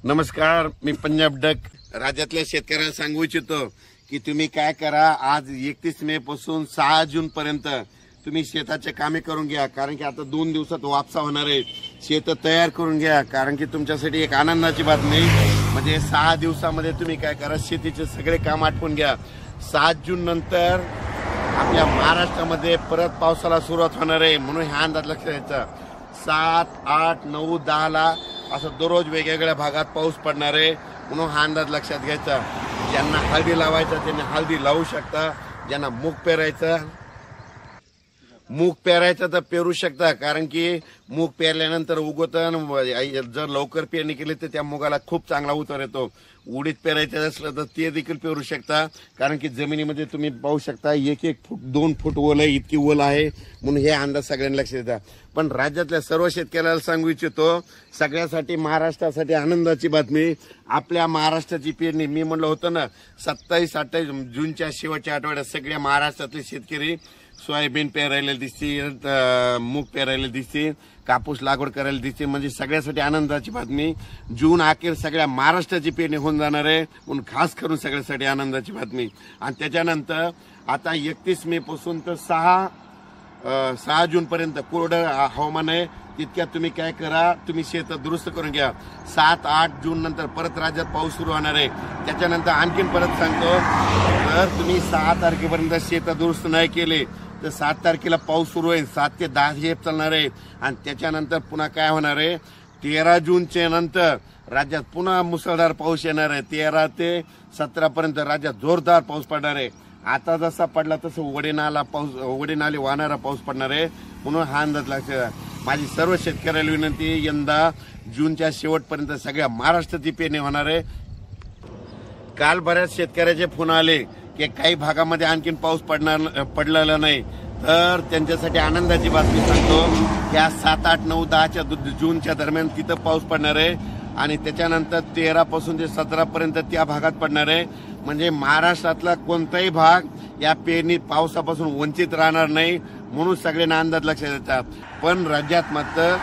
नमस्कार, मी पंजाब डक राज्यातल्या शेतकऱ्यांना सांगू इच्छितो की तुम्ही काय करा, आज 31 मे पासून 6 जून पर्यंत तुम्ही शेताचे कामे करून घ्या, कारण की आता 2 दिवसात वापसा होणार आहे। शेत तयार करून घ्या, कारण की तुमच्यासाठी एक आनंदाची बातमी म्हणजे 6 दिवसामध्ये तुम्ही काय करा, शेतीचे सगळे काम आटपून घ्या। 7 जून नंतर आपल्या महाराष्ट्रामध्ये परत पावसाला सुरुवात होणार आहे, म्हणून हा अंदाज लक्षात घ्यायचा। 7, 8, 9, 10 ला असं दररोज वेगवेगळ्या भागात पाऊस पडणार आहे, म्हणून हा अंदाज लक्षात घ्यायचा। ज्यांना हळदी लावायचा त्यांनी हळदी लावू शकता, ज्यांना मूग पेरायचं तर पेरू शकता, कारण की मूग पेरल्यानंतर उगवतं, जर लवकर पेरणी केली तर त्या मुगाला खूप चांगला उतार येतो। उडीद पेरायचं असलं तर ते देखील पेरू शकता, कारण की जमिनीमध्ये तुम्ही पाहू शकता 1-1 फूट 2 फूट ओल आहे, इतकी ओल आहे, म्हणून हे अंदाज सगळ्यांना लक्षात येतात। पण राज्यातल्या सर्व शेतकऱ्याला सांगू इच्छितो, सगळ्यासाठी महाराष्ट्रासाठी आनंदाची बातमी, आपल्या महाराष्ट्राची पेरणी मी म्हणलं होतं ना 27-28 जूनच्या शेवटच्या आठवड्यात सगळ्या महाराष्ट्रातले शेतकरी सोयाबीन पेरायला दिसतील, मूग पेरायला दिसतील, कापूस लागवड करायला दिसतील, म्हणजे सगळ्यासाठी आनंदाची बातमी। जून अखेर सगळ्या महाराष्ट्राची पेरणी होऊन जाणार आहे, म्हणून खास करून सगळ्यासाठी आनंदाची बातमी। आणि त्याच्यानंतर आता 31 मे पासून तर 6 जून पर्यंत कोरडं हवामान आहे, तितक्यात तुम्ही काय करा, तुम्ही शेत दुरुस्त करून घ्या। 7-8 जून नंतर परत राज्यात पाऊस सुरू होणार आहे। त्याच्यानंतर आणखीन परत सांगतो, जर तुम्ही 6 तारखेपर्यंत शेत दुरुस्त नाही केले तर 7 तारखेला पाऊस सुरू होईल, 7 ते 10 हे चालणार आहे। आणि त्याच्यानंतर पुन्हा काय होणार आहे, 13 जूनच्या नंतर राज्यात पुन्हा मुसळधार पाऊस येणार आहे। 13 ते 17 पर्यंत राज्यात जोरदार पाऊस पडणार आहे। आता जसा पडला तसं ओढे नाले वाहणारा पाऊस पडणार आहे, म्हणून हा अंदाज लक्षात। माझी सर्व शेतकऱ्याला विनंती, यंदा जूनच्या शेवटपर्यंत सगळ्या महाराष्ट्राची पेरणी होणार आहे। काल बऱ्याच शेतकऱ्याचे फोन आले की काही भागामध्ये आणखीन पाऊस पडलेला नाही, तर त्यांच्यासाठी आनंदाची बातमी सांगतो, या 7, 8, 9, 10 जूनच्या दरम्यान तिथं पाऊस पडणार आहे, आणि त्याच्यानंतर 13 पासून ते 17 पर्यंत त्या भागात पडणार आहे। म्हणजे महाराष्ट्रातला कोणताही भाग या पेरणी पावसापासून वंचित राहणार नाही, म्हणून सगळ्यांना अंदाज लक्षात येतात। पण राज्यात मात्र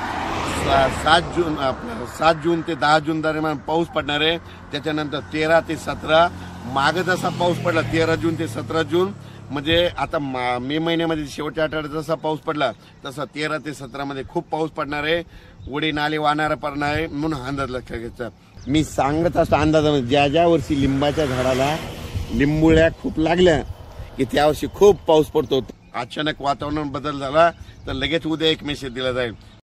7 जून ते 10 जून दरम्यान पाऊस पडणार आहे। त्याच्यानंतर 13 ते 17 मागे जसा पाऊस पडला 13 जून ते 17 जून, म्हणजे आता मे महिन्यामध्ये शेवटच्या आठवड्यात जसा पाऊस पडला तसा 13 ते 17 मध्ये खूप पाऊस पडणार आहे, ओढे नाले वाहणारा पडणार आहे, म्हणून अंदाज लक्षात घ्यायचा। मी सांगत असतो अंदाजामध्ये, ज्या वर्षी लिंबाच्या झाडाला लिंबुळ्या खूप लागल्या की त्या वर्षी खूप पाऊस पडतो, अचानक वातावरण बदल झाला तर लगेच उद्या एक मेसेज दिला जाईल।